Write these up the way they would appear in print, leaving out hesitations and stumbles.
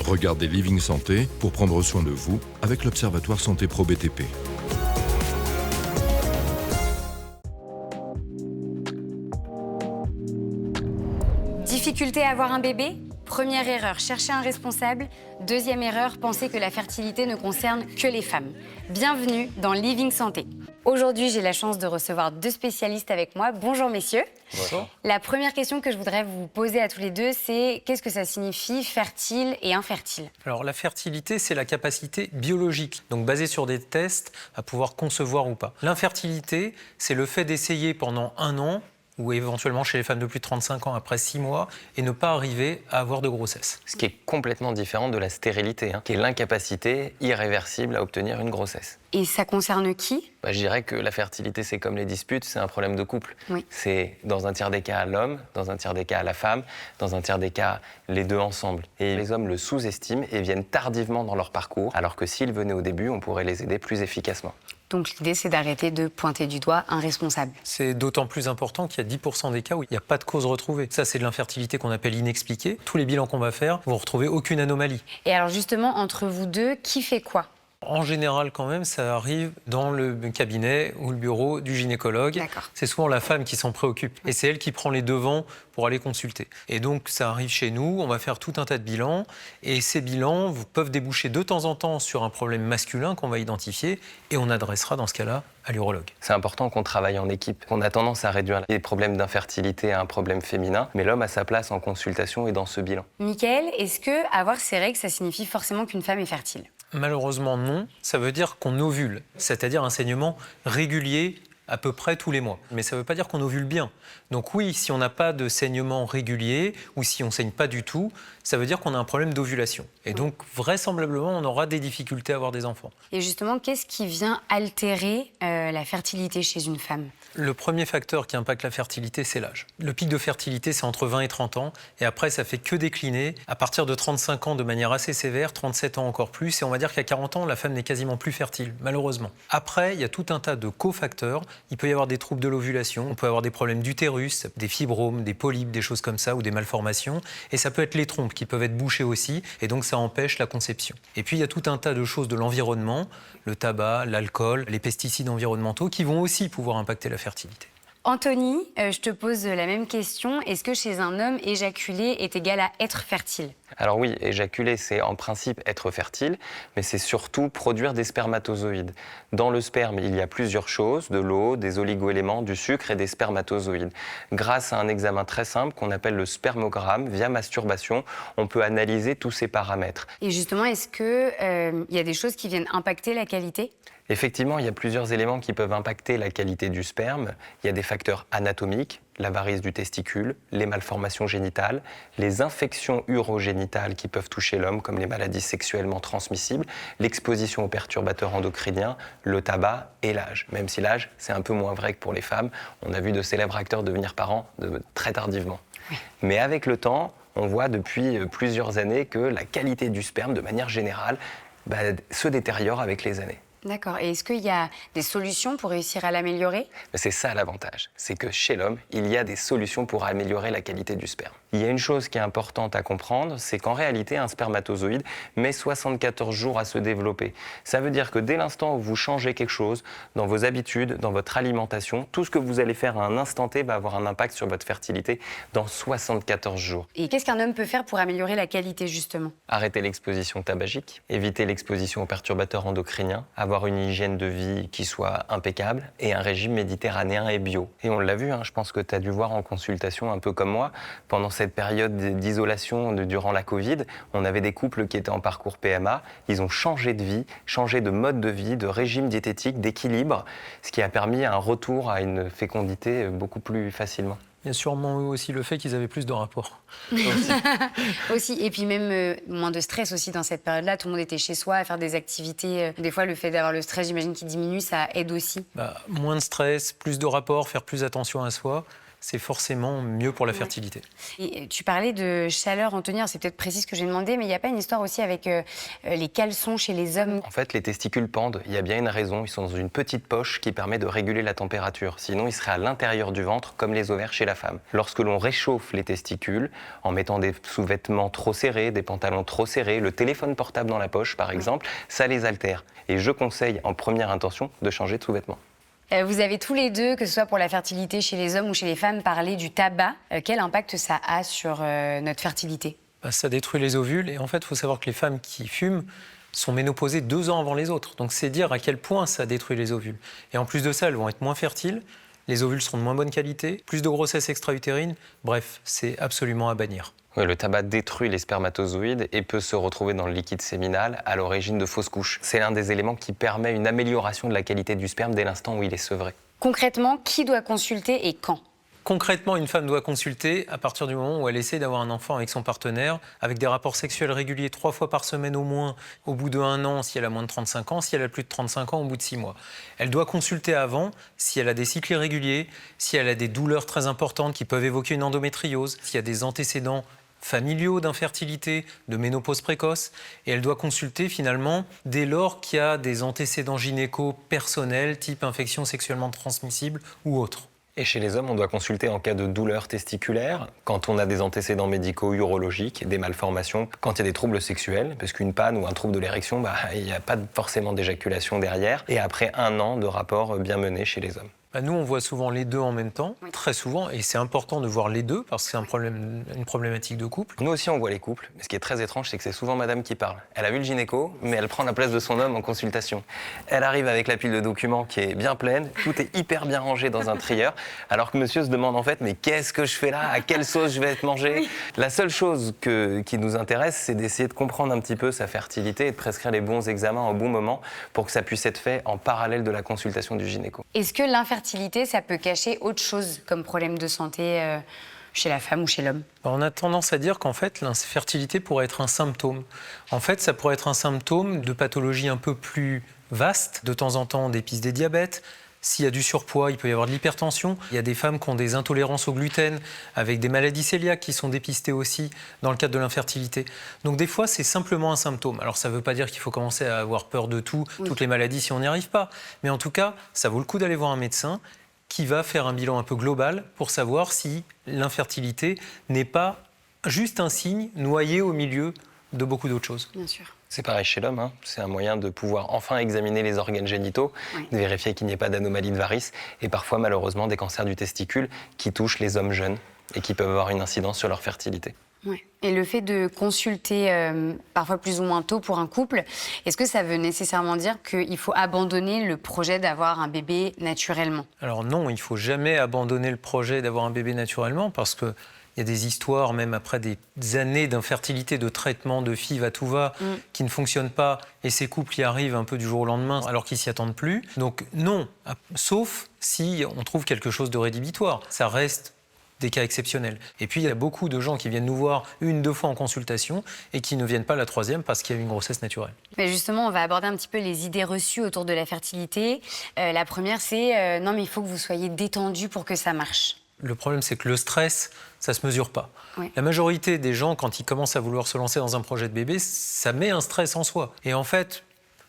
Regardez Living Santé pour prendre soin de vous avec l'Observatoire Santé Pro BTP. Difficulté à avoir un bébé? Première erreur, chercher un responsable. Deuxième erreur, penser que la fertilité ne concerne que les femmes. Bienvenue dans Living Santé. Aujourd'hui, j'ai la chance de recevoir 2 spécialistes avec moi. Bonjour messieurs. Bonjour. La première question que je voudrais vous poser à tous les deux, c'est qu'est-ce que ça signifie fertile et infertile? Alors la fertilité, c'est la capacité biologique, donc basée sur des tests à pouvoir concevoir ou pas. L'infertilité, c'est le fait d'essayer pendant 1 an ou éventuellement chez les femmes de plus de 35 ans après 6 mois, et ne pas arriver à avoir de grossesse. Ce qui est complètement différent de la stérilité, qui est l'incapacité irréversible à obtenir une grossesse. Et ça concerne qui? Je dirais que la fertilité, c'est comme les disputes, c'est un problème de couple. Oui. C'est dans un tiers des cas l'homme, dans un tiers des cas la femme, dans un tiers des cas les deux ensemble. Et les hommes le sous-estiment et viennent tardivement dans leur parcours, alors que s'ils venaient au début, on pourrait les aider plus efficacement. Donc l'idée, c'est d'arrêter de pointer du doigt un responsable. C'est d'autant plus important qu'il y a 10% des cas où il n'y a pas de cause retrouvée. Ça, c'est de l'infertilité qu'on appelle inexpliquée. Tous les bilans qu'on va faire vont retrouver aucune anomalie. Et alors justement, entre vous deux, qui fait quoi? En général, quand même, ça arrive dans le cabinet ou le bureau du gynécologue. D'accord. C'est souvent la femme qui s'en préoccupe. Et c'est elle qui prend les devants pour aller consulter. Et donc, ça arrive chez nous, on va faire tout un tas de bilans. Et ces bilans peuvent déboucher de temps en temps sur un problème masculin qu'on va identifier. Et on adressera, dans ce cas-là, à l'urologue. C'est important qu'on travaille en équipe. On a tendance à réduire les problèmes d'infertilité à un problème féminin. Mais l'homme a sa place en consultation et dans ce bilan. Mickaël, est-ce que avoir ces règles, ça signifie forcément qu'une femme est fertile? Malheureusement, non. Ça veut dire qu'on ovule, c'est-à-dire un saignement régulier à peu près tous les mois. Mais ça ne veut pas dire qu'on ovule bien. Donc oui, si on n'a pas de saignement régulier ou si on ne saigne pas du tout, ça veut dire qu'on a un problème d'ovulation. Et donc, vraisemblablement, on aura des difficultés à avoir des enfants. Et justement, qu'est-ce qui vient altérer la fertilité chez une femme? Le premier facteur qui impacte la fertilité, c'est l'âge. Le pic de fertilité, c'est entre 20 et 30 ans. Et après, ça fait que décliner. À partir de 35 ans, de manière assez sévère, 37 ans encore plus. Et on va dire qu'à 40 ans, la femme n'est quasiment plus fertile, malheureusement. Après, il y a tout un tas de cofacteurs. Il peut y avoir des troubles de l'ovulation, on peut avoir des problèmes d'utérus, des fibromes, des polypes, des choses comme ça, ou des malformations. Et ça peut être les trompes qui peuvent être bouchées aussi. Et donc, ça empêche la conception. Et puis, il y a tout un tas de choses de l'environnement, le tabac, l'alcool, les pesticides environnementaux, qui vont aussi pouvoir impacter la fertilité. Anthony, je te pose la même question. Est-ce que chez un homme, éjaculer est égal à être fertile? Alors oui, éjaculer, c'est en principe être fertile, mais c'est surtout produire des spermatozoïdes. Dans le sperme, il y a plusieurs choses, de l'eau, des oligoéléments, du sucre et des spermatozoïdes. Grâce à un examen très simple qu'on appelle le spermogramme, via masturbation, on peut analyser tous ces paramètres. Et justement, est-ce qu'il y a des choses qui viennent impacter la qualité? Effectivement, il y a plusieurs éléments qui peuvent impacter la qualité du sperme. Il y a des facteurs anatomiques, la varice du testicule, les malformations génitales, les infections urogénitales qui peuvent toucher l'homme, comme les maladies sexuellement transmissibles, l'exposition aux perturbateurs endocriniens, le tabac et l'âge. Même si l'âge, c'est un peu moins vrai que pour les femmes. On a vu de célèbres acteurs devenir parents très tardivement. Oui. Mais avec le temps, on voit depuis plusieurs années que la qualité du sperme, de manière générale, se détériore avec les années. D'accord. Et est-ce qu'il y a des solutions pour réussir à l'améliorer? C'est ça l'avantage, c'est que chez l'homme, il y a des solutions pour améliorer la qualité du sperme. Il y a une chose qui est importante à comprendre, c'est qu'en réalité, un spermatozoïde met 74 jours à se développer. Ça veut dire que dès l'instant où vous changez quelque chose dans vos habitudes, dans votre alimentation, tout ce que vous allez faire à un instant T va avoir un impact sur votre fertilité dans 74 jours. Et qu'est-ce qu'un homme peut faire pour améliorer la qualité, justement? Arrêter l'exposition tabagique, éviter l'exposition aux perturbateurs endocriniens, avoir une hygiène de vie qui soit impeccable et un régime méditerranéen et bio. Et on l'a vu, je pense que tu as dû voir en consultation un peu comme moi, pendant cette période d'isolation durant la Covid, on avait des couples qui étaient en parcours PMA, ils ont changé de vie, changé de mode de vie, de régime diététique, d'équilibre, ce qui a permis un retour à une fécondité beaucoup plus facilement. Il y a sûrement aussi le fait qu'ils avaient plus de rapports. Aussi. Et puis même moins de stress aussi dans cette période-là. Tout le monde était chez soi à faire des activités. Des fois, le fait d'avoir le stress, j'imagine, qui diminue, ça aide aussi. Moins de stress, plus de rapports, faire plus attention à soi. c'est forcément mieux pour la fertilité. Et tu parlais de chaleur, Anthony, c'est peut-être précis ce que j'ai demandé, mais il n'y a pas une histoire aussi avec les caleçons chez les hommes? En fait, les testicules pendent. Il y a bien une raison. Ils sont dans une petite poche qui permet de réguler la température. Sinon, ils seraient à l'intérieur du ventre, comme les ovaires chez la femme. Lorsque l'on réchauffe les testicules, en mettant des sous-vêtements trop serrés, des pantalons trop serrés, le téléphone portable dans la poche, par exemple, ça les altère. Et je conseille, en première intention, de changer de sous-vêtements. Vous avez tous les deux, que ce soit pour la fertilité chez les hommes ou chez les femmes, parlé du tabac. Quel impact ça a sur notre fertilité? Ça détruit les ovules et en fait, il faut savoir que les femmes qui fument sont ménopausées 2 ans avant les autres. Donc c'est dire à quel point ça détruit les ovules. Et en plus de ça, elles vont être moins fertiles, les ovules seront de moins bonne qualité, plus de grossesse extra-utérine. Bref, c'est absolument à bannir. Oui, le tabac détruit les spermatozoïdes et peut se retrouver dans le liquide séminal à l'origine de fausses couches. C'est l'un des éléments qui permet une amélioration de la qualité du sperme dès l'instant où il est sevré. Concrètement, qui doit consulter et quand? Concrètement, une femme doit consulter à partir du moment où elle essaie d'avoir un enfant avec son partenaire, avec des rapports sexuels réguliers 3 fois par semaine au moins, au bout d'1 an si elle a moins de 35 ans, si elle a plus de 35 ans au bout de 6 mois. Elle doit consulter avant si elle a des cycles irréguliers, si elle a des douleurs très importantes qui peuvent évoquer une endométriose, s'il y a des antécédents familiaux d'infertilité, de ménopause précoce, et elle doit consulter finalement dès lors qu'il y a des antécédents gynéco personnels, type infection sexuellement transmissible ou autre. Et chez les hommes, on doit consulter en cas de douleurs testiculaires, quand on a des antécédents médicaux urologiques, des malformations, quand il y a des troubles sexuels, parce qu'une panne ou un trouble de l'érection, il n'y a pas forcément d'éjaculation derrière, et après 1 an de rapport bien mené chez les hommes. Nous, on voit souvent les deux en même temps, très souvent, et c'est important de voir les deux parce que c'est une problématique de couple. Nous aussi, on voit les couples, mais ce qui est très étrange, c'est que c'est souvent madame qui parle. Elle a vu le gynéco, mais elle prend la place de son homme en consultation. Elle arrive avec la pile de documents qui est bien pleine, tout est hyper bien rangé dans un trieur, alors que monsieur se demande en fait, mais qu'est-ce que je fais là? À quelle sauce je vais être mangé? La seule chose qui nous intéresse, c'est d'essayer de comprendre un petit peu sa fertilité et de prescrire les bons examens au bon moment pour que ça puisse être fait en parallèle de la consultation du gynéco. Est-ce que l'infertilité, ça peut cacher autre chose comme problème de santé chez la femme ou chez l'homme? On a tendance à dire qu'en fait, l'infertilité pourrait être un symptôme. En fait, ça pourrait être un symptôme de pathologie un peu plus vaste. De temps en temps, on dépiste des diabètes. S'il y a du surpoids, il peut y avoir de l'hypertension. Il y a des femmes qui ont des intolérances au gluten, avec des maladies cœliaques qui sont dépistées aussi dans le cadre de l'infertilité. Donc des fois, c'est simplement un symptôme. Alors ça ne veut pas dire qu'il faut commencer à avoir peur de tout, toutes les maladies si on n'y arrive pas. Mais en tout cas, ça vaut le coup d'aller voir un médecin qui va faire un bilan un peu global pour savoir si l'infertilité n'est pas juste un signe noyé au milieu de beaucoup d'autres choses. Bien sûr. C'est pareil chez l'homme, c'est un moyen de pouvoir enfin examiner les organes génitaux, de vérifier qu'il n'y ait pas d'anomalie de varices et parfois malheureusement des cancers du testicule qui touchent les hommes jeunes et qui peuvent avoir une incidence sur leur fertilité. Ouais. Et le fait de consulter parfois plus ou moins tôt pour un couple, est-ce que ça veut nécessairement dire qu'il faut abandonner le projet d'avoir un bébé naturellement? Alors non, il ne faut jamais abandonner le projet d'avoir un bébé naturellement parce que il y a des histoires, même après des années d'infertilité, de traitement de FIV à tout va, qui ne fonctionnent pas, et ces couples y arrivent un peu du jour au lendemain, alors qu'ils ne s'y attendent plus. Donc non, sauf si on trouve quelque chose de rédhibitoire. Ça reste des cas exceptionnels. Et puis, il y a beaucoup de gens qui viennent nous voir 1-2 fois en consultation et qui ne viennent pas la 3e parce qu'il y a une grossesse naturelle. Mais justement, on va aborder un petit peu les idées reçues autour de la fertilité. La première, c'est non, mais il faut que vous soyez détendu pour que ça marche. Le problème, c'est que le stress, ça ne se mesure pas. Oui. La majorité des gens, quand ils commencent à vouloir se lancer dans un projet de bébé, ça met un stress en soi. Et en fait,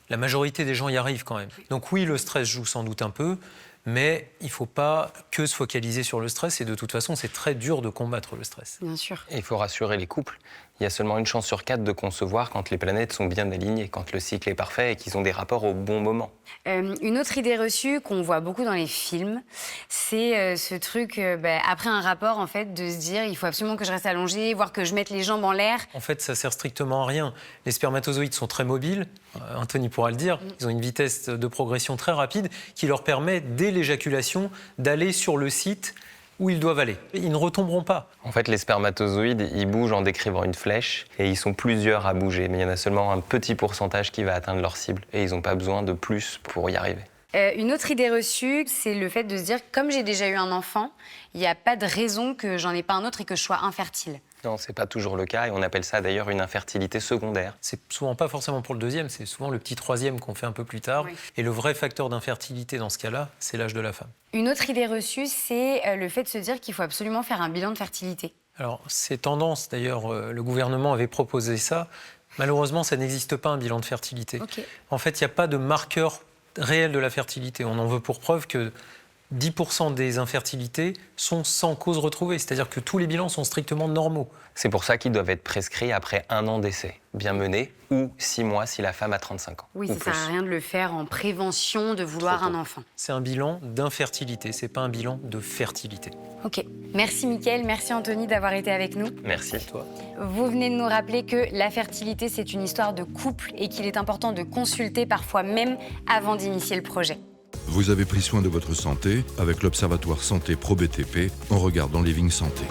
la majorité des gens y arrivent quand même. Donc oui, le stress joue sans doute un peu, mais il ne faut pas que se focaliser sur le stress. Et de toute façon, c'est très dur de combattre le stress. Bien sûr. Et il faut rassurer les couples. Il y a seulement 1 chance sur 4 de concevoir quand les planètes sont bien alignées, quand le cycle est parfait et qu'ils ont des rapports au bon moment. Une autre idée reçue qu'on voit beaucoup dans les films, c'est ce truc, après un rapport, en fait, de se dire il faut absolument que je reste allongée, voire que je mette les jambes en l'air. En fait, ça sert strictement à rien. Les spermatozoïdes sont très mobiles, Anthony pourra le dire, ils ont une vitesse de progression très rapide qui leur permet, dès l'éjaculation, d'aller sur le site où ils doivent aller. Ils ne retomberont pas. En fait, les spermatozoïdes, ils bougent en décrivant une flèche et ils sont plusieurs à bouger. Mais il y en a seulement un petit pourcentage qui va atteindre leur cible et ils n'ont pas besoin de plus pour y arriver. Une autre idée reçue, c'est le fait de se dire comme j'ai déjà eu un enfant, il n'y a pas de raison que j'en ai pas un autre et que je sois infertile. Non, ce n'est pas toujours le cas et on appelle ça d'ailleurs une infertilité secondaire. C'est souvent pas forcément pour le deuxième, c'est souvent le petit troisième qu'on fait un peu plus tard. Oui. Et le vrai facteur d'infertilité dans ce cas-là, c'est l'âge de la femme. Une autre idée reçue, c'est le fait de se dire qu'il faut absolument faire un bilan de fertilité. Alors, c'est tendance, d'ailleurs, le gouvernement avait proposé ça. Malheureusement, ça n'existe pas un bilan de fertilité. Ok. En fait, il n'y a pas de marqueur réel de la fertilité. On en veut pour preuve que 10% des infertilités sont sans cause retrouvée, c'est-à-dire que tous les bilans sont strictement normaux. C'est pour ça qu'ils doivent être prescrits après 1 an d'essai, bien mené, ou 6 mois si la femme a 35 ans. Oui, ou ça plus. sert à rien de le faire en prévention de vouloir Trop tôt. un enfant. C'est un bilan d'infertilité, c'est pas un bilan de fertilité. Ok. Merci Mickaël, merci Anthony d'avoir été avec nous. Merci. Toi. Vous venez de nous rappeler que la fertilité, c'est une histoire de couple et qu'il est important de consulter parfois même avant d'initier le projet. Vous avez pris soin de votre santé avec l'Observatoire Santé Pro BTP en regardant Living Santé.